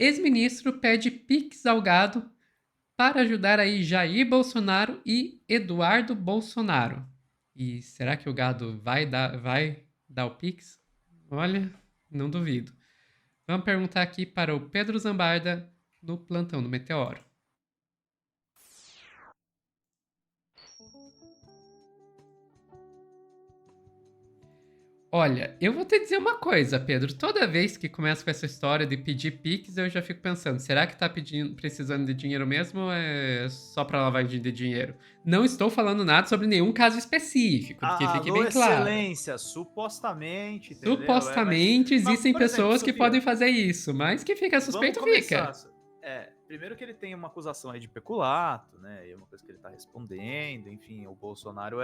Ex-ministro pede Pix ao gado para ajudar aí Jair Bolsonaro e Eduardo Bolsonaro. E será que o gado vai dar o Pix? Olha, não duvido. Vamos perguntar aqui para o Pedro Zambarda no plantão do Meteoro. Olha, eu vou te dizer uma coisa, Pedro. Toda vez que começa com essa história de pedir Pix, eu já fico pensando, será que tá precisando de dinheiro mesmo ou é só pra lavagem de dinheiro? Não estou falando nada sobre nenhum caso específico, que fique Alô, bem claro. excelência, supostamente, entendeu? Supostamente Mas, existem por exemplo, pessoas que podem Sofia, fazer isso, mas que fica vamos suspeito, começar. fica. Primeiro que ele tem uma acusação aí de peculato, né? E é uma coisa que ele tá respondendo, enfim, o Bolsonaro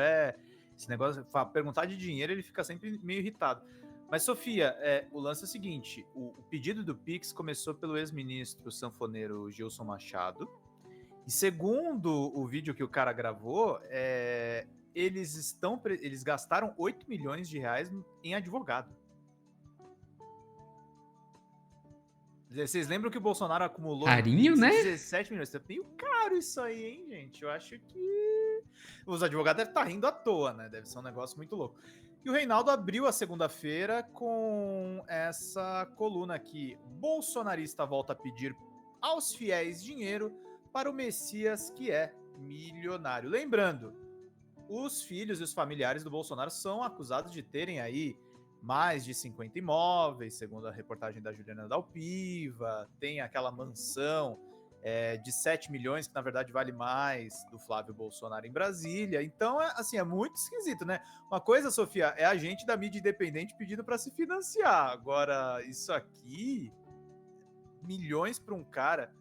esse negócio, perguntar de dinheiro, ele fica sempre meio irritado. Mas, Sofia, o lance é o seguinte: o pedido do Pix começou pelo ex-ministro sanfoneiro Gilson Machado. E segundo o vídeo que o cara gravou, eles gastaram 8 milhões de reais em advogado. Vocês lembram que o Bolsonaro acumulou em Carinho, Pix né? 17 milhões? É meio caro isso aí, hein, gente? Eu acho que os advogados devem estar rindo à toa, né? Deve ser um negócio muito louco. E o Reinaldo abriu a segunda-feira com essa coluna aqui. Bolsonarista volta a pedir aos fiéis dinheiro para o Messias que é milionário. Lembrando, os filhos e os familiares do Bolsonaro são acusados de terem aí mais de 50 imóveis, segundo a reportagem da Juliana Dalpiva, tem aquela mansão de 7 milhões, que na verdade vale mais, do Flávio Bolsonaro em Brasília. Então, assim, é muito esquisito, né? Uma coisa, Sofia, é a gente da mídia independente pedindo para se financiar. Agora, isso aqui, milhões para um cara.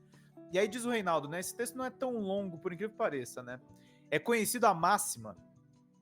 E aí diz o Reinaldo, né? Esse texto não é tão longo, por incrível que pareça, né? É conhecido a máxima,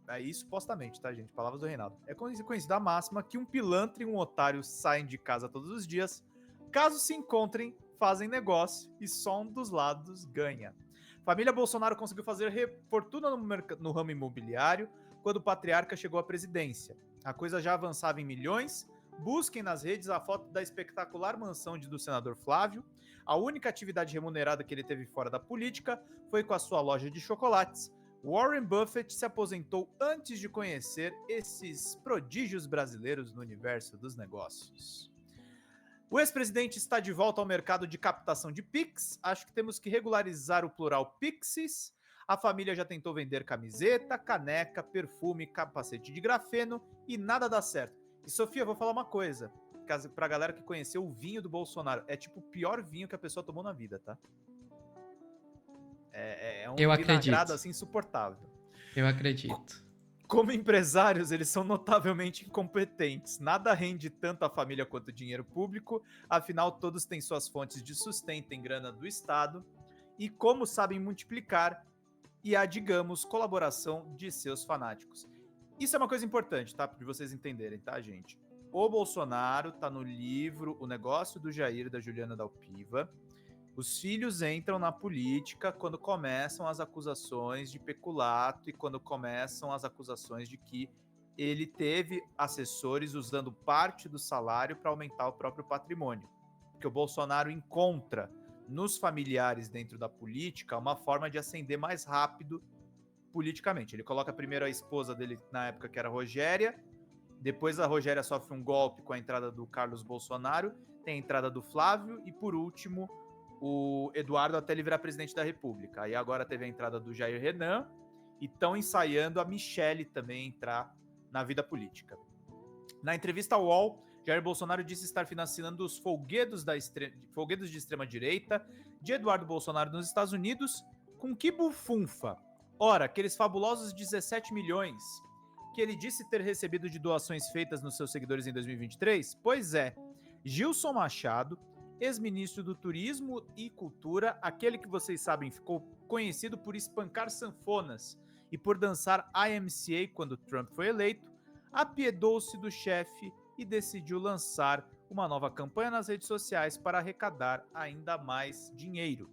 aí supostamente, tá, gente? Palavras do Reinaldo. É conhecida a máxima que um pilantra e um otário saem de casa todos os dias. Caso se encontrem, fazem negócio e só um dos lados ganha. Família Bolsonaro conseguiu fazer fortuna no ramo imobiliário quando o patriarca chegou à presidência. A coisa já avançava em milhões. Busquem nas redes a foto da espetacular mansão do senador Flávio. A única atividade remunerada que ele teve fora da política foi com a sua loja de chocolates. Warren Buffett se aposentou antes de conhecer esses prodígios brasileiros no universo dos negócios. O ex-presidente está de volta ao mercado de captação de Pix. Acho que temos que regularizar o plural Pixies. A família já tentou vender camiseta, caneca, perfume, capacete de grafeno e nada dá certo. E Sofia, vou falar uma coisa. Pra galera que conheceu o vinho do Bolsonaro. É tipo o pior vinho que a pessoa tomou na vida, tá? É Eu um vinagrado acredito. assim insuportável. Eu acredito. Como empresários, eles são notavelmente incompetentes. Nada rende tanto a família quanto o dinheiro público, afinal, todos têm suas fontes de sustento em grana do Estado. E como sabem multiplicar e a, digamos, colaboração de seus fanáticos. Isso é uma coisa importante, tá? Para vocês entenderem, tá, gente? O Bolsonaro tá no livro O Negócio do Jair, da Juliana Dalpiva. Os filhos entram na política quando começam as acusações de peculato e quando começam as acusações de que ele teve assessores usando parte do salário para aumentar o próprio patrimônio. Porque o Bolsonaro encontra nos familiares dentro da política uma forma de ascender mais rápido politicamente. Ele coloca primeiro a esposa dele na época, que era a Rogéria, depois a Rogéria sofre um golpe com a entrada do Carlos Bolsonaro, tem a entrada do Flávio e, por último, o Eduardo até ele virar presidente da República. Aí agora teve a entrada do Jair Renan e estão ensaiando a Michelle também entrar na vida política. Na entrevista ao UOL, Jair Bolsonaro disse estar financiando os folguedos de extrema-direita de Eduardo Bolsonaro nos Estados Unidos com que bufunfa? Ora, aqueles fabulosos 17 milhões que ele disse ter recebido de doações feitas nos seus seguidores em 2023? Pois é, Gilson Machado, ex-ministro do Turismo e Cultura, aquele que vocês sabem ficou conhecido por espancar sanfonas e por dançar IMCA quando Trump foi eleito, apiedou-se do chefe e decidiu lançar uma nova campanha nas redes sociais para arrecadar ainda mais dinheiro.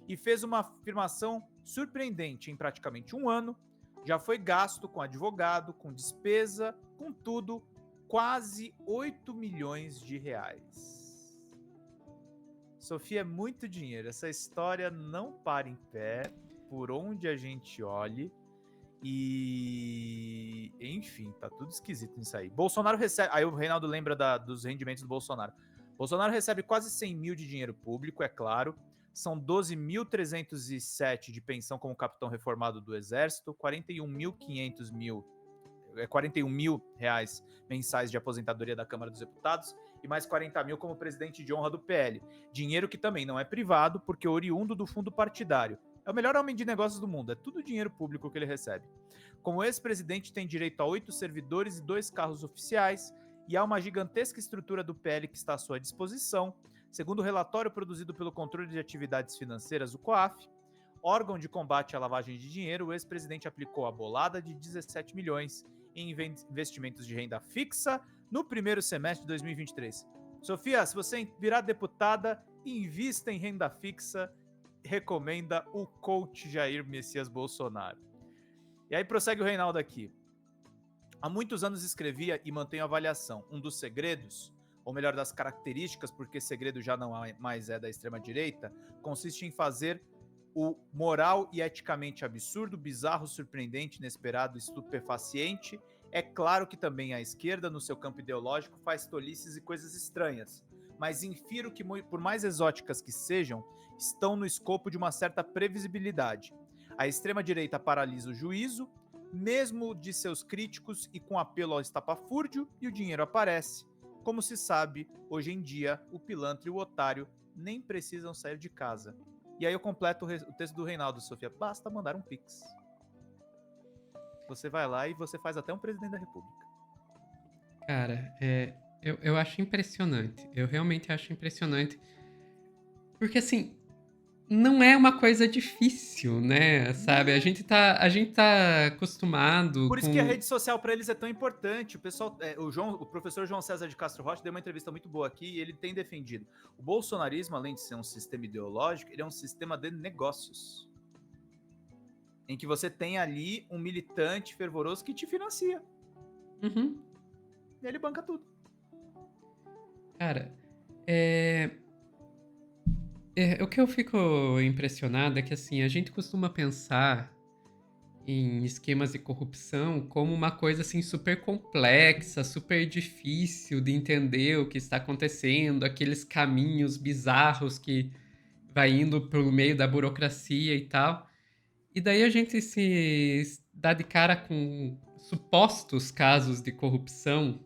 E fez uma afirmação surpreendente: em praticamente um ano, já foi gasto com advogado, com despesa, com tudo, quase 8 milhões de reais. Sofia, é muito dinheiro. Essa história não para em pé, por onde a gente olhe. E, enfim, tá tudo esquisito nisso aí. Bolsonaro recebe. Aí o Reinaldo lembra dos rendimentos do Bolsonaro. Bolsonaro recebe quase 100 mil de dinheiro público, é claro. São 12.307 de pensão como capitão reformado do Exército, 41 mil reais mensais de aposentadoria da Câmara dos Deputados e mais 40 mil como presidente de honra do PL. Dinheiro que também não é privado, porque é oriundo do fundo partidário. É o melhor homem de negócios do mundo, é tudo dinheiro público que ele recebe. Como ex-presidente, tem direito a 8 servidores e 2 carros oficiais, e há uma gigantesca estrutura do PL que está à sua disposição. Segundo o relatório produzido pelo Controle de Atividades Financeiras, o COAF, órgão de combate à lavagem de dinheiro, o ex-presidente aplicou a bolada de 17 milhões em investimentos de renda fixa no primeiro semestre de 2023. Sofia, se você virar deputada, invista em renda fixa, recomenda o coach Jair Messias Bolsonaro. E aí prossegue o Reinaldo aqui. Há muitos anos escrevia e mantenho avaliação. Um dos segredos, ou melhor, das características, porque segredo já não mais é da extrema-direita, consiste em fazer o moral e eticamente absurdo, bizarro, surpreendente, inesperado, estupefaciente. É claro que também a esquerda, no seu campo ideológico, faz tolices e coisas estranhas, mas infiro que, por mais exóticas que sejam, estão no escopo de uma certa previsibilidade. A extrema-direita paralisa o juízo, mesmo de seus críticos, e com apelo ao estapafúrdio, e o dinheiro aparece. Como se sabe, hoje em dia, o pilantra e o otário nem precisam sair de casa. E aí eu completo o texto do Reinaldo, Sofia. Basta mandar um pix. Você vai lá e você faz até um presidente da república. Cara, eu acho impressionante. Eu realmente acho impressionante. Porque, assim, não é uma coisa difícil, né? Sabe? A gente tá acostumado Por isso que a com. rede social para eles é tão importante. O pessoal, o professor João César de Castro Rocha deu uma entrevista muito boa aqui e ele tem defendido. O bolsonarismo, além de ser um sistema ideológico, ele é um sistema de negócios. Em que você tem ali um militante fervoroso que te financia. Uhum. E ele banca tudo. Cara, o que eu fico impressionado é que, assim, a gente costuma pensar em esquemas de corrupção como uma coisa, assim, super complexa, super difícil de entender o que está acontecendo, aqueles caminhos bizarros que vai indo pelo meio da burocracia e tal. E daí a gente se dá de cara com supostos casos de corrupção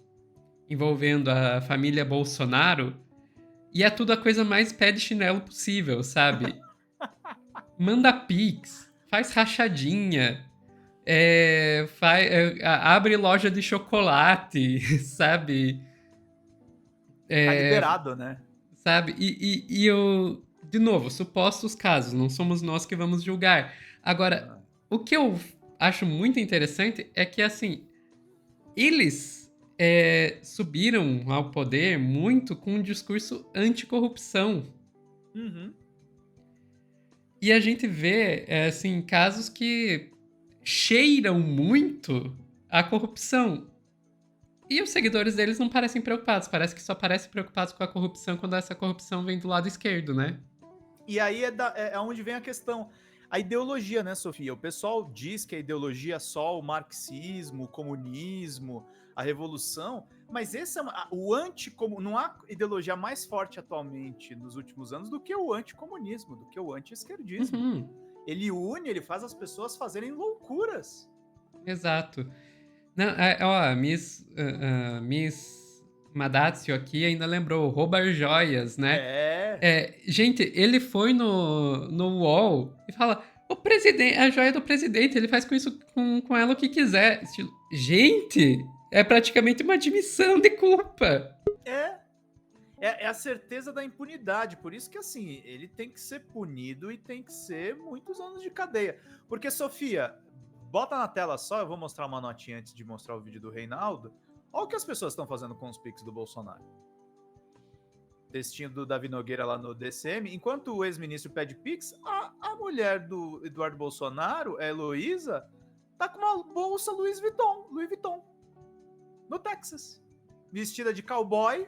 envolvendo a família Bolsonaro. E é tudo a coisa mais pé de chinelo possível, sabe? Manda pix, faz rachadinha, abre loja de chocolate, sabe? Tá É, liberado, né? sabe? E eu, de novo, supostos casos, não somos nós que vamos julgar. Agora, o que eu acho muito interessante é que, assim, eles subiram ao poder muito com um discurso anticorrupção. Uhum. E a gente vê, assim, casos que cheiram muito a corrupção. E os seguidores deles não parecem preocupados. Parece que só parecem preocupados com a corrupção quando essa corrupção vem do lado esquerdo, né? E aí é onde vem a questão. A ideologia, né, Sofia? O pessoal diz que a ideologia é só o marxismo, o comunismo, a revolução, mas esse o não há ideologia mais forte atualmente nos últimos anos do que o anticomunismo, do que o anti-esquerdismo. Uhum, Ele une, ele faz as pessoas fazerem loucuras. exato. Não, ó, Miss Madatio aqui ainda lembrou, roubar joias, né? É. Gente, ele foi no UOL e fala: o presidente, a joia do presidente, ele faz com isso com ela o que quiser. Gente, é praticamente uma admissão de culpa. É. É a certeza da impunidade. Por isso que, assim, ele tem que ser punido e tem que ser muitos anos de cadeia. Porque, Sofia, bota na tela só, eu vou mostrar uma notinha antes de mostrar o vídeo do Reinaldo. Olha o que as pessoas estão fazendo com os pics do Bolsonaro. Textinho do Davi Nogueira lá no DCM. Enquanto o ex-ministro pede pix, a mulher do Eduardo Bolsonaro, a Heloísa, tá com uma bolsa Louis Vuitton, no Texas. Vestida de cowboy,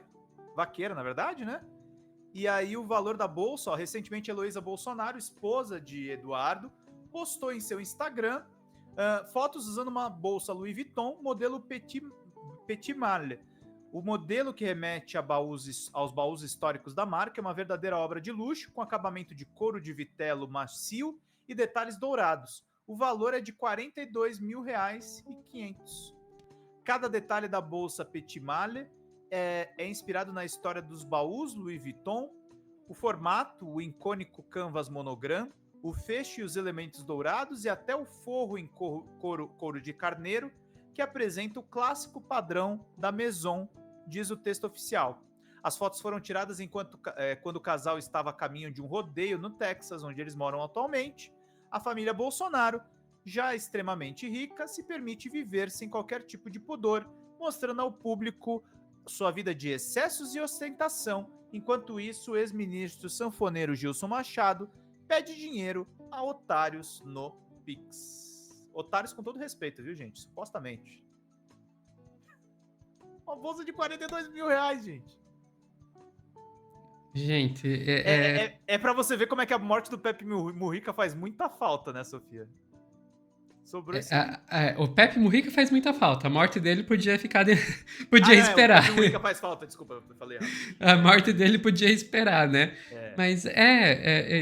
vaqueira, na verdade, né? E aí o valor da bolsa, ó, recentemente Heloísa Bolsonaro, esposa de Eduardo, postou em seu Instagram fotos usando uma bolsa Louis Vuitton, modelo Petit Malle. O modelo que remete aos baús históricos da marca é uma verdadeira obra de luxo, com acabamento de couro de vitelo macio e detalhes dourados. O valor é de R$ 42.500. Cada detalhe da bolsa Petit Malle é inspirado na história dos baús Louis Vuitton, o formato, o icônico canvas monogram, o fecho e os elementos dourados e até o forro em couro de carneiro, que apresenta o clássico padrão da Maison, diz o texto oficial. As fotos foram tiradas quando o casal estava a caminho de um rodeio no Texas, onde eles moram atualmente. A família Bolsonaro, já extremamente rica, se permite viver sem qualquer tipo de pudor, mostrando ao público sua vida de excessos e ostentação. Enquanto isso, o ex-ministro sanfoneiro Gilson Machado pede dinheiro a otários no Pix. Otários com todo respeito, viu, gente? Supostamente. Uma bolsa de R$ 42.000, gente. Gente, É pra você ver como é que a morte do Pepe Mujica faz muita falta, né, Sofia? Sobrou esse aí. o Pepe Mujica faz muita falta. A morte dele podia ficar. Podia esperar. O Pepe Mujica faz falta, desculpa, eu falei errado. A morte dele podia esperar, né? É. Mas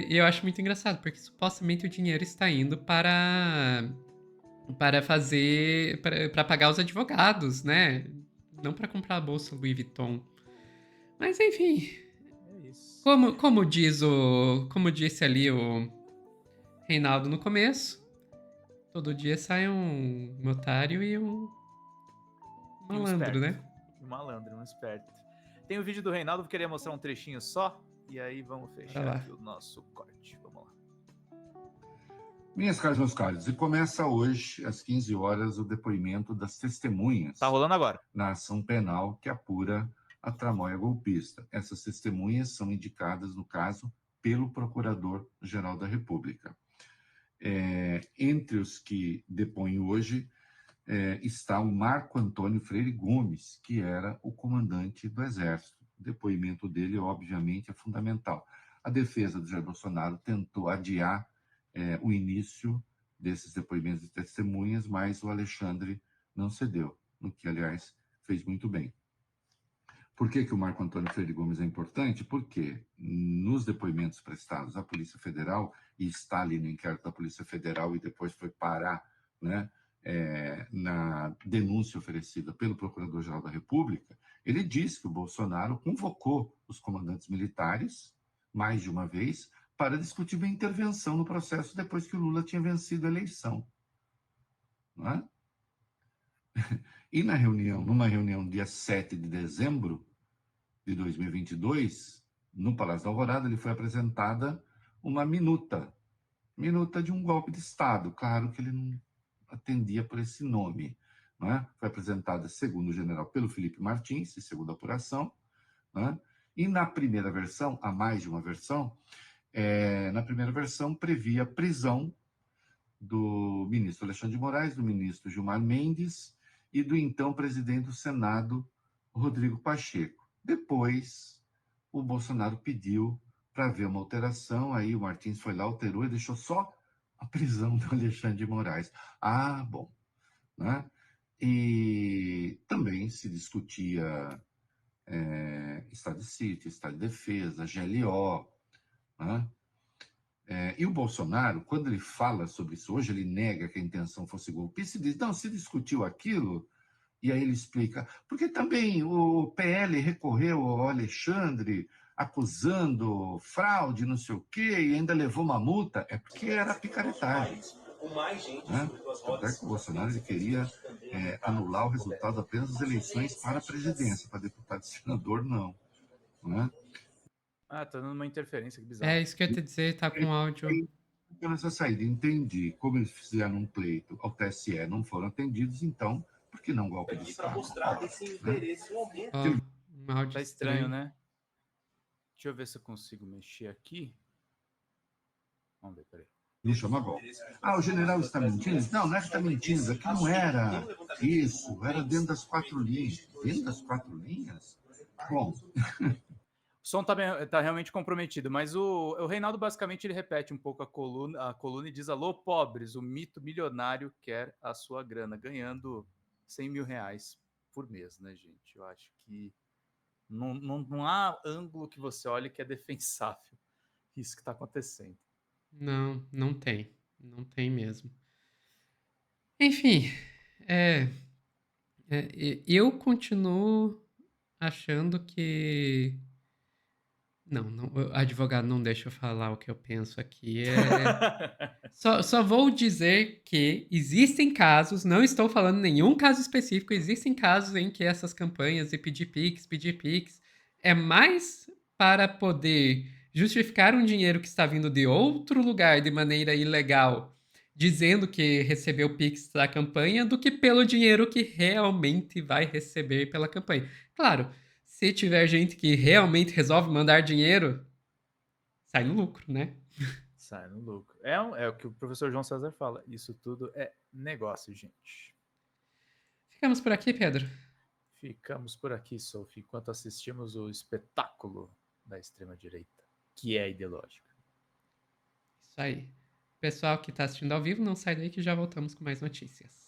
eu acho muito engraçado, porque supostamente o dinheiro está indo para fazer, para pagar os advogados, né? Não para comprar a bolsa Louis Vuitton. Mas enfim, É isso. como disse ali o Reinaldo no começo, todo dia sai um otário e um malandro, né? Um malandro, um esperto. Tem o vídeo do Reinaldo, eu queria mostrar um trechinho só, e aí vamos fechar aqui o nosso corte. Vamos lá. Minhas caras, meus caros, e começa hoje, às 15 horas, o depoimento das testemunhas. Tá rolando agora. Na ação penal que apura a tramóia golpista. Essas testemunhas são indicadas, no caso, pelo Procurador-Geral da República. Entre os que depõem hoje está o Marco Antônio Freire Gomes, que era o comandante do Exército. O depoimento dele, obviamente, é fundamental. A defesa do Jair Bolsonaro tentou adiar o início desses depoimentos de testemunhas, mas o Alexandre não cedeu, no que, aliás, fez muito bem. Por que o Marco Antônio Freire Gomes é importante? Porque nos depoimentos prestados à Polícia Federal, e está ali no inquérito da Polícia Federal e depois foi parar, né, na denúncia oferecida pelo Procurador-Geral da República, ele diz que o Bolsonaro convocou os comandantes militares, mais de uma vez, para discutir uma intervenção no processo depois que o Lula tinha vencido a eleição. Não é? E numa reunião dia 7 de dezembro de 2022, no Palácio da Alvorada, lhe foi apresentada uma minuta de um golpe de Estado. Claro que ele não atendia por esse nome. Não é? Foi apresentada, segundo o general, pelo Felipe Martins, segundo a apuração. Não é? E na primeira versão, há mais de uma versão, na primeira versão previa a prisão do ministro Alexandre de Moraes, do ministro Gilmar Mendes e do então presidente do Senado, Rodrigo Pacheco. Depois, o Bolsonaro pediu para ver uma alteração, aí o Martins foi lá, alterou e deixou só a prisão do Alexandre de Moraes. Ah, bom. Né? E também se discutia estado de sítio, estado de defesa, GLO. Né? E o Bolsonaro, quando ele fala sobre isso hoje, ele nega que a intenção fosse golpista e diz, não, se discutiu aquilo, e aí ele explica, porque também o PL recorreu ao Alexandre acusando fraude, não sei o quê, e ainda levou uma multa, é porque era picaretagem. Né? Até que o Bolsonaro ele queria anular o resultado apenas das eleições para a presidência, para deputado e senador, não. Né? Ah, tá dando uma interferência, que bizarro. É isso que eu ia te dizer, tá com áudio. Nessa saída, entendi como eles fizeram um pleito ao TSE, não foram atendidos, então, por que não golpe de Estado? Um áudio tá estranho, né? Deixa eu ver se eu consigo mexer aqui. Vamos ver, peraí. Não chama golpe. Ah, o general está mentindo? Não, não é que está mentindo, aqui não era isso, era dentro das 4 linhas. Dentro das 4 linhas? Bom. som tá realmente comprometido, mas o Reinaldo basicamente ele repete um pouco a coluna e diz: alô, pobres, o mito milionário quer a sua grana, ganhando 100 mil reais por mês, né, gente? Eu acho que não há ângulo que você olhe que é defensável isso que está acontecendo. Não, não tem. Não tem mesmo. Enfim, é, eu continuo achando que. Não, o advogado não deixa eu falar o que eu penso aqui. Só vou dizer que existem casos, não estou falando nenhum caso específico, existem casos em que essas campanhas de pedir Pix, é mais para poder justificar um dinheiro que está vindo de outro lugar de maneira ilegal, dizendo que recebeu Pix da campanha, do que pelo dinheiro que realmente vai receber pela campanha. Claro, se tiver gente que realmente resolve mandar dinheiro, sai no lucro, né? Sai no lucro. É o que o professor João César fala. Isso tudo é negócio, gente. Ficamos por aqui, Pedro. Ficamos por aqui, Sophie, enquanto assistimos o espetáculo da extrema-direita, que é ideológica. Isso aí. Pessoal que está assistindo ao vivo, não sai daí que já voltamos com mais notícias.